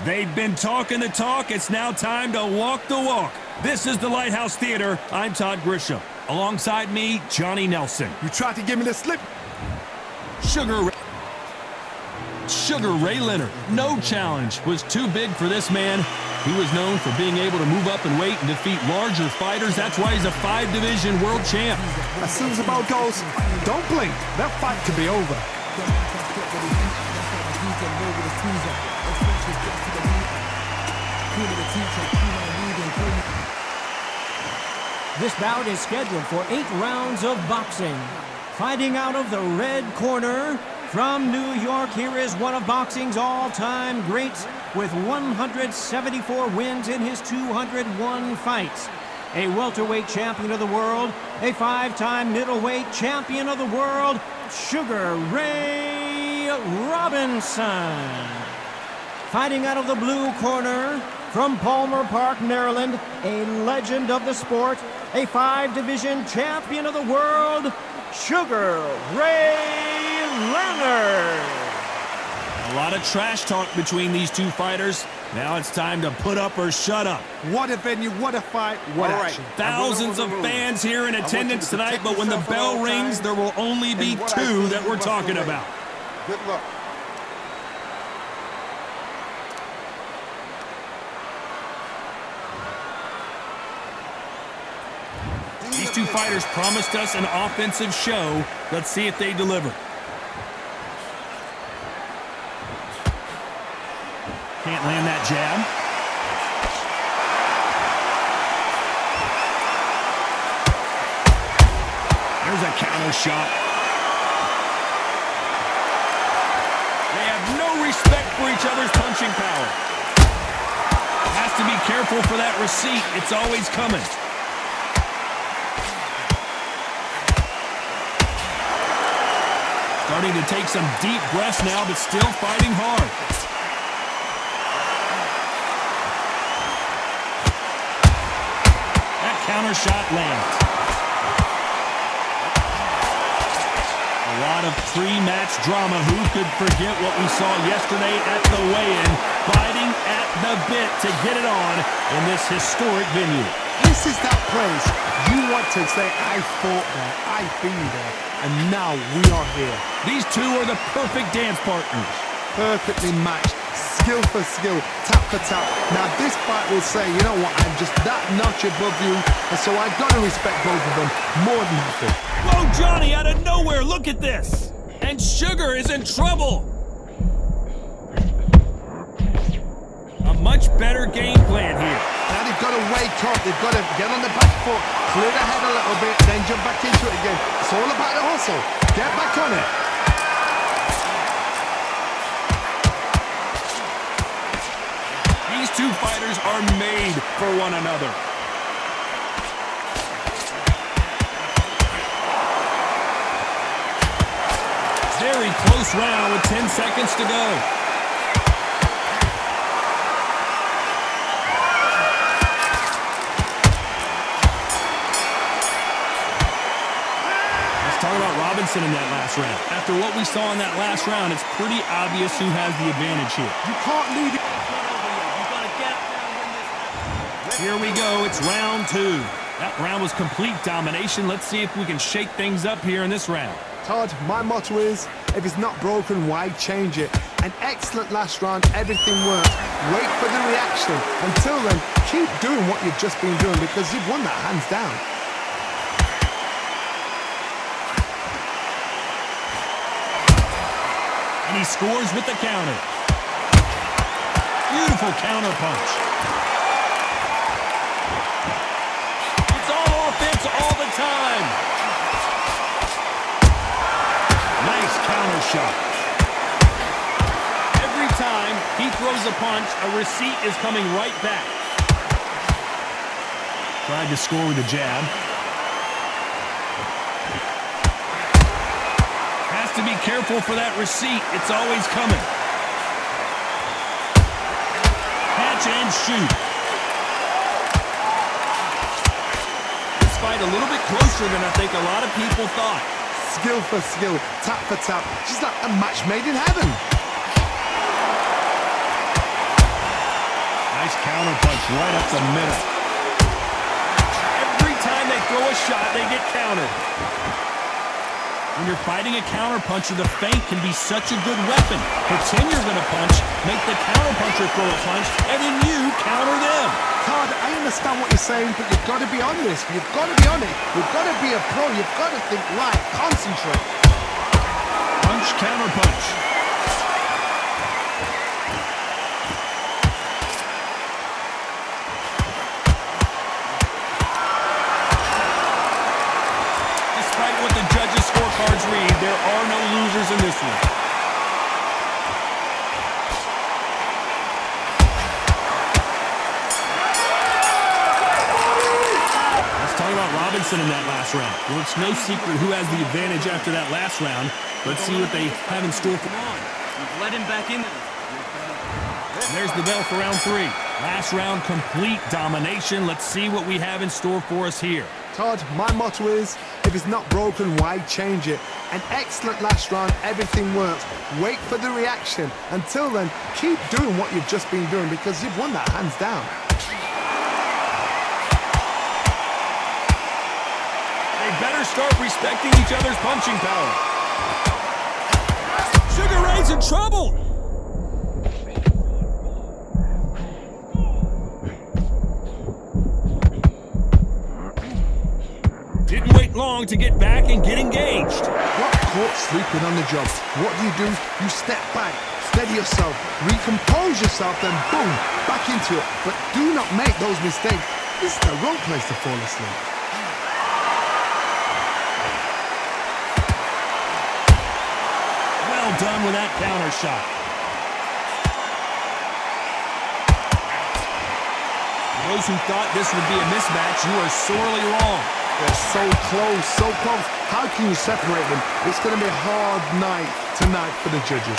They've been talking the talk. It's now time to walk the walk. This is the Lighthouse Theater. I'm Todd Grisham. Alongside me, Johnny Nelson. You tried to give me the slip. Sugar Ray Leonard. No challenge was too big for this man. He was known for being able to move up in weight and defeat larger fighters. That's why he's a 5-division world champ. As soon as the bell goes, don't blink. That fight could be over. This bout is scheduled for 8 rounds of boxing. Fighting out of the red corner, from New York, here is one of boxing's all-time greats with 174 wins in his 201 fights. A welterweight champion of the world, a 5-time middleweight champion of the world, Sugar Ray Robinson. Fighting out of the blue corner, from Palmer Park, Maryland, a legend of the sport, a 5-division champion of the world, Sugar Ray Leonard. A lot of trash talk between these two fighters. Now it's time to put up or shut up. What a venue, what a fight, what action. Thousands of fans here in attendance tonight, but when the bell rings, there will only be 2 that we're talking about. Good luck. These two fighters promised us an offensive show. Let's see if they deliver. Can't land that jab. There's a counter shot. They have no respect for each other's punching power. Has to be careful for that receipt. It's always coming. Starting to take some deep breaths now, but still fighting hard. That counter shot lands. A lot of pre-match drama. Who could forget what we saw yesterday at the weigh-in? Fighting at the bit to get it on in this historic venue. This is that place you want to say, I fought there, I've been there, and now we are here. These two are the perfect dance partners. Perfectly matched, skill for skill, tap for tap. Now this fight will say, you know what, I'm just that notch above you, and so I've got to respect both of them more than happy. Whoa, Johnny, out of nowhere, look at this. And Sugar is in trouble. A much better game plan here. Now they've got to wake up, they've got to get on the back foot, clear the head a little bit, then jump back into it again. It's all about the hustle. Get back on it. These two fighters are made for one another. Very close round with 10 seconds to go. Talk about Robinson in that last round. After what we saw in that last round, it's pretty obvious who has the advantage here. You can't lead it. Here we go. It's round 2. That round was complete domination. Let's see if we can shake things up here in this round. Todd, my motto is, if it's not broken, why change it? An excellent last round, everything worked. Wait for the reaction. Until then, keep doing what you've just been doing because you've won that hands down. And he scores with the counter. Beautiful counter punch. It's all offense all the time. Nice counter shot. Every time he throws a punch, a receipt is coming right back. Tried to score with a jab. To be careful for that receipt. It's always coming. Catch and shoot. This fight a little bit closer than I think a lot of people thought. Skill for skill, tap for tap. Just like a match made in heaven. Nice counter punch right up the middle. Every time they throw a shot, they get countered. When you're fighting a counter puncher, the feint can be such a good weapon. Pretend you're going to punch, make the counter puncher throw a punch, and then you counter them. Todd, I understand what you're saying, but you've got to be on this. You've got to be on it. You've got to be a pro. You've got to think right. Concentrate. Punch, counter punch. Despite what the judges' scorecards read, there are no losers in this one. Robinson in that last round. Well, it's no secret who has the advantage after that last round. Let's see what they have in store for on. You've let him back in. There's the bell for round 3. Last round, complete domination. Let's see what we have in store for us here. Todd, my motto is, if it's not broken, why change it? An excellent last round, everything works. Wait for the reaction. Until then, keep doing what you've just been doing because you've won that hands down. Better start respecting each other's punching power. Sugar Ray's in trouble. Didn't wait long to get back and get engaged. Got caught sleeping on the job. What do? You step back, steady yourself, recompose yourself, then boom, back into it. But do not make those mistakes. This is the wrong place to fall asleep. Done with that counter shot. Those who thought this would be a mismatch, you are sorely wrong. They're so close, so close. How can you separate them? It's going to be a hard night tonight for the judges.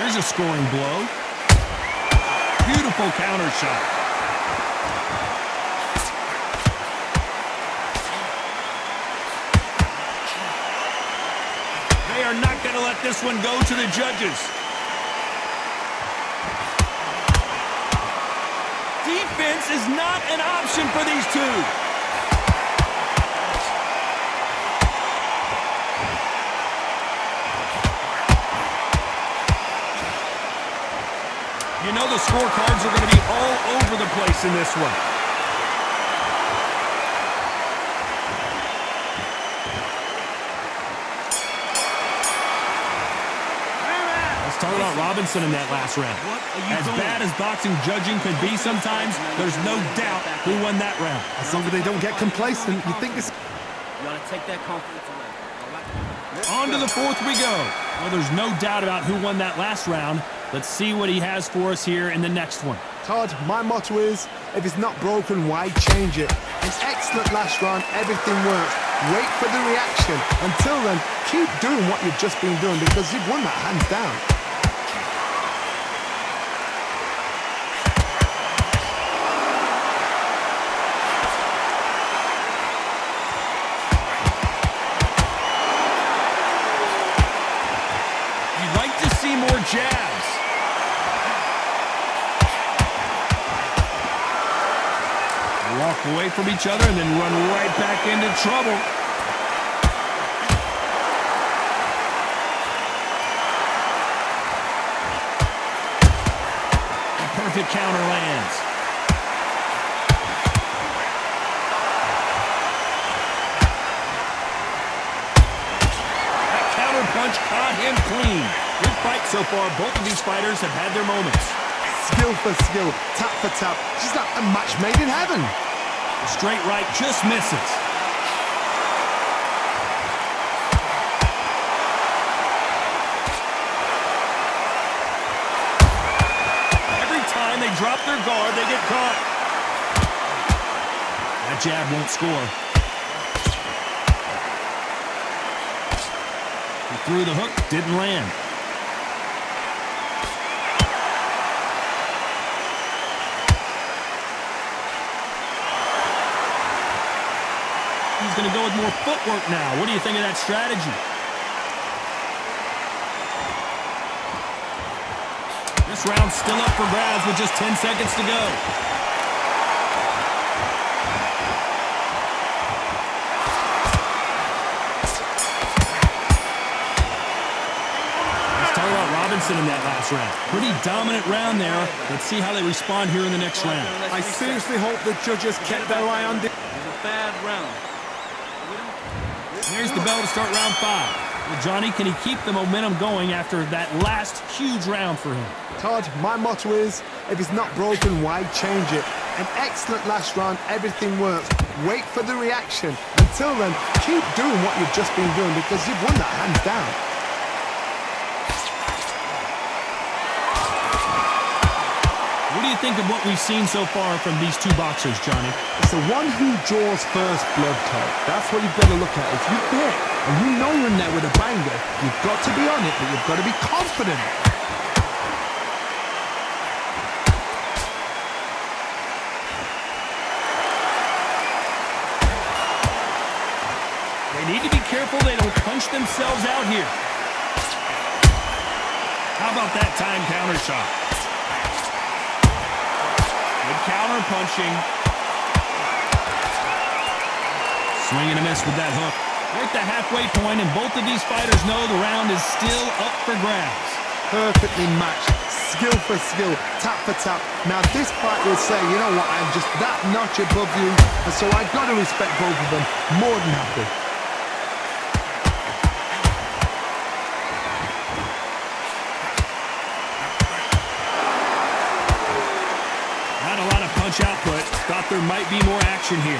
There's a scoring blow. Beautiful counter shot. They are not going to let this one go to the judges. Defense is not an option for these two. You know the scorecards are going to be all over the place in this one. Talk about Robinson in that last round. As bad as boxing judging could be sometimes, there's no doubt who won that round. As long as they don't get complacent, you think this... You gotta take that confidence away. On to the 4th we go. Well, there's no doubt about who won that last round. Let's see what he has for us here in the next one. Todd, my motto is, if it's not broken, why change it? An excellent last round, everything works. Wait for the reaction. Until then, keep doing what you've just been doing because you've won that hands down. More jabs. Walk away from each other and then run right back into trouble. A perfect counter lands. That counter punch caught him clean. Good fight so far. Both of these fighters have had their moments. Skill for skill, tap for tap. She's like a match made in heaven. The straight right just misses. Every time they drop their guard, they get caught. That jab won't score. He threw the hook, didn't land. He's going to go with more footwork now. What do you think of that strategy? This round's still up for grabs with just 10 seconds to go. Let's talk about Robinson in that last round. Pretty dominant round there. Let's see how they respond here in the next round. I seriously hope the judges kept their eye on this. It was a bad round. There's the bell to start round 5. Well, Johnny, can he keep the momentum going after that last huge round for him? Todd, my motto is, if it's not broken, why change it? An excellent last round, everything works. Wait for the reaction. Until then, keep doing what you've just been doing because you've won that hands down. What do you think of what we've seen so far from these two boxers, Johnny? It's the one who draws first blood, Todd. That's what you've got to look at. If you hit and you know you're in there with a banger, you've got to be on it, but you've got to be confident. They need to be careful they don't punch themselves out here. How about that time counter shot? Good counter punching. Swing and a miss with that hook. We're at the halfway point, and both of these fighters know the round is still up for grabs. Perfectly matched, skill for skill, tap for tap. Now this fight will say, you know what, I'm just that notch above you, and so I've got to respect both of them. More than happy. Not a lot of punch output. Thought there might be more action here.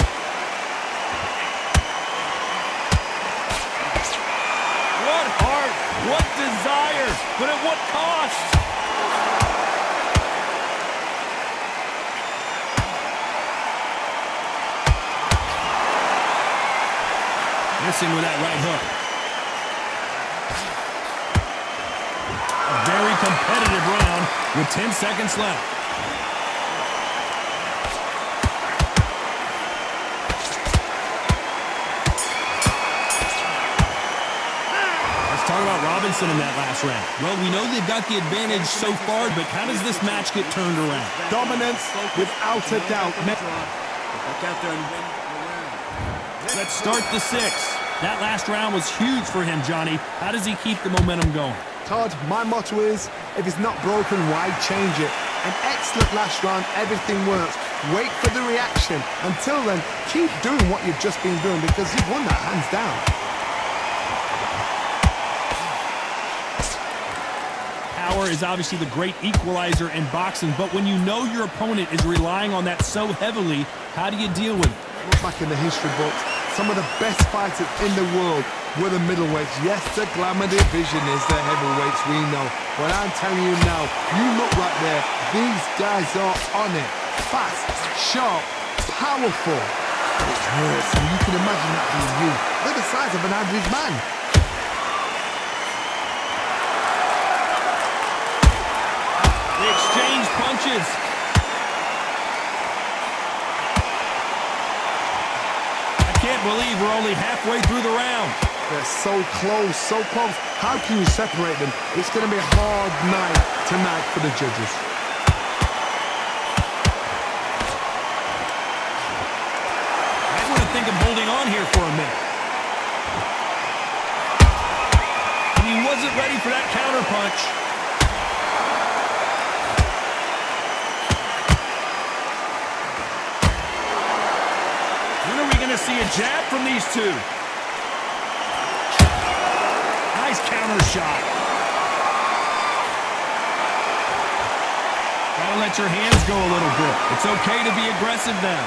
What heart, what desire, but at what cost? Missing with that right hook. A very competitive round with 10 seconds left. Talk about Robinson in that last round. Well, we know they've got the advantage so far, but how does this match get turned around? Dominance, without a doubt. Let's start the 6th. That last round was huge for him, Johnny. How does he keep the momentum going? Todd, my motto is, if it's not broken, why change it? An excellent last round, everything works. Wait for the reaction. Until then, keep doing what you've just been doing because you've won that hands down. Power is obviously the great equalizer in boxing, but when you know your opponent is relying on that so heavily, how do you deal with it? Look back in the history books, some of the best fighters in the world were the middleweights. Yes, the glamour division is the heavyweights, we know. But I'm telling you now, you look right there, these guys are on it. Fast, sharp, powerful. It hurts, and you can imagine that being you. They're the size of an average man. They exchange punches. I can't believe we're only halfway through the round. They're so close, so close. How can you separate them? It's going to be a hard night tonight for the judges. I want to think of holding on here for a minute. And he wasn't ready for that counter punch. To see a jab from these two. Nice counter shot. Gotta let your hands go a little bit. It's okay to be aggressive now.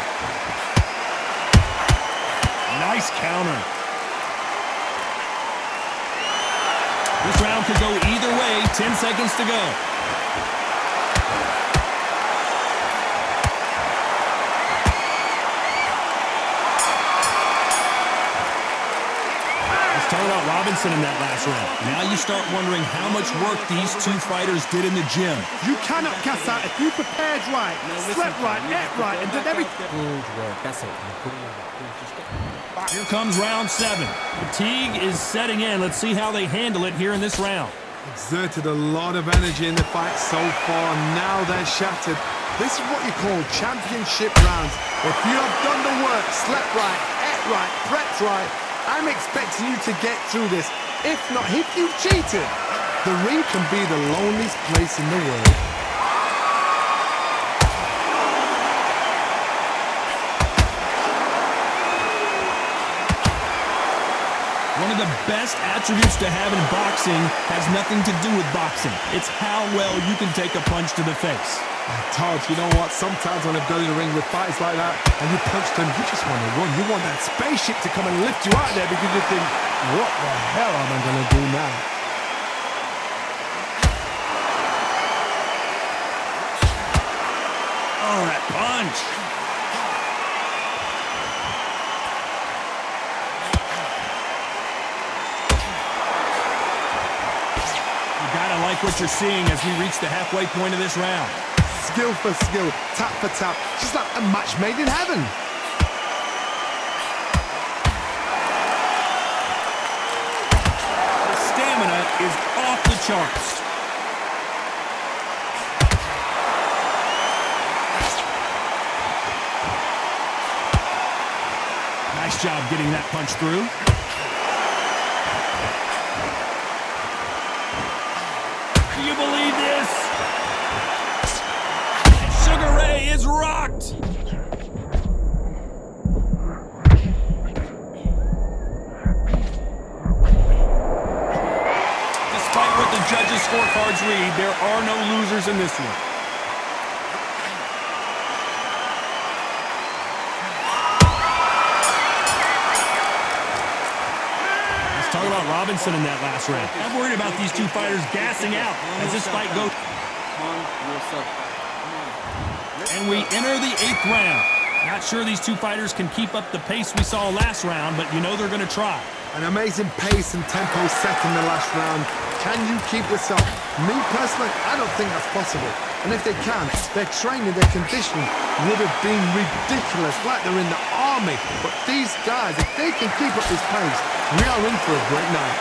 Nice counter. This round could go either way. 10 seconds to go. Talk about Robinson in that last round. Now you start wondering how much work these two fighters did in the gym. You cannot gas out if you prepared right, slept right, ate right, and did everything. Good work. That's it. Here comes round 7. Fatigue is setting in. Let's see how they handle it here in this round. Exerted a lot of energy in the fight so far. Now they're shattered. This is what you call championship rounds. If you have done the work, slept right, ate right, prepped right, I'm expecting you to get through this. If not, if you've cheated, the ring can be the loneliest place in the world. One of the best attributes to have in boxing has nothing to do with boxing. It's how well you can take a punch to the face. Todd, you know what? Sometimes when I've gone in the ring with fights like that and you punch them, you just want to run. You want that spaceship to come and lift you out there because you think, what the hell am I going to do now? Oh, that punch. You gotta like what you're seeing as we reach the halfway point of this round. Skill for skill, tap for tap, just like a match made in heaven. The stamina is off the charts. Nice job getting that punch through. Do you believe this? Sugar Ray is rocked. Despite what the judges' scorecards read, there are no losers in this one. Talk about Robinson in that last round. I'm worried about these two fighters gassing out as this fight goes. And we enter the 8th round. Not sure these two fighters can keep up the pace we saw last round, but you know they're going to try. An amazing pace and tempo set in the last round. Can you keep this up? Me personally, I don't think that's possible. And if they can, their training, their conditioning would have been ridiculous, like they're in the army. But these guys, if they can keep up this pace, we are in for a great night.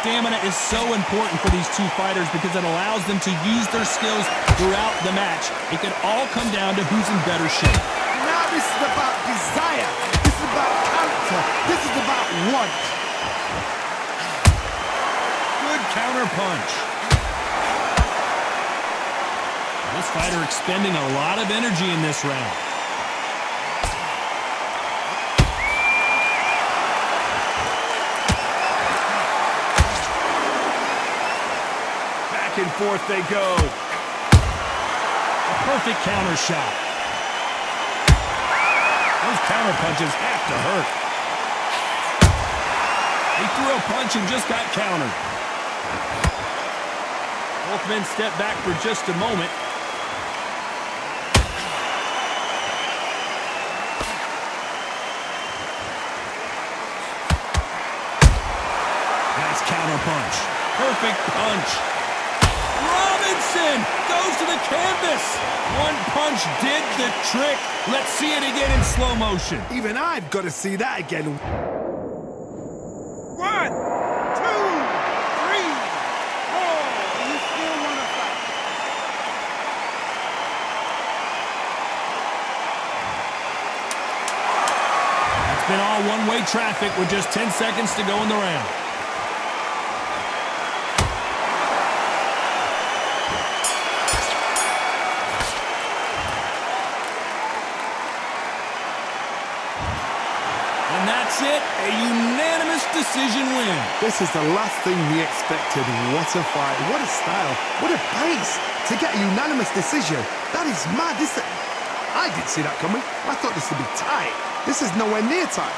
Stamina is so important for these two fighters because it allows them to use their skills throughout the match. It can all come down to who's in better shape. Now this is about desire. This is about character. This is about want. Good counter punch. This fighter expending a lot of energy in this round. Back and forth they go. A perfect counter shot. Those counter punches have to hurt. He threw a punch and just got countered. Both men step back for just a moment. Nice counter punch. Perfect punch. Robinson goes to the canvas. One punch did the trick. Let's see it again in slow motion. Even I've got to see that again. 1, 2, 3, 4. You still want to fight? It's been all one-way traffic with just 10 seconds to go in the round. And that's it, a unanimous decision win. This is the last thing we expected. What a fight, what a style, what a pace to get a unanimous decision. That is mad. I didn't see that coming. I thought this would be tight. This is nowhere near tight.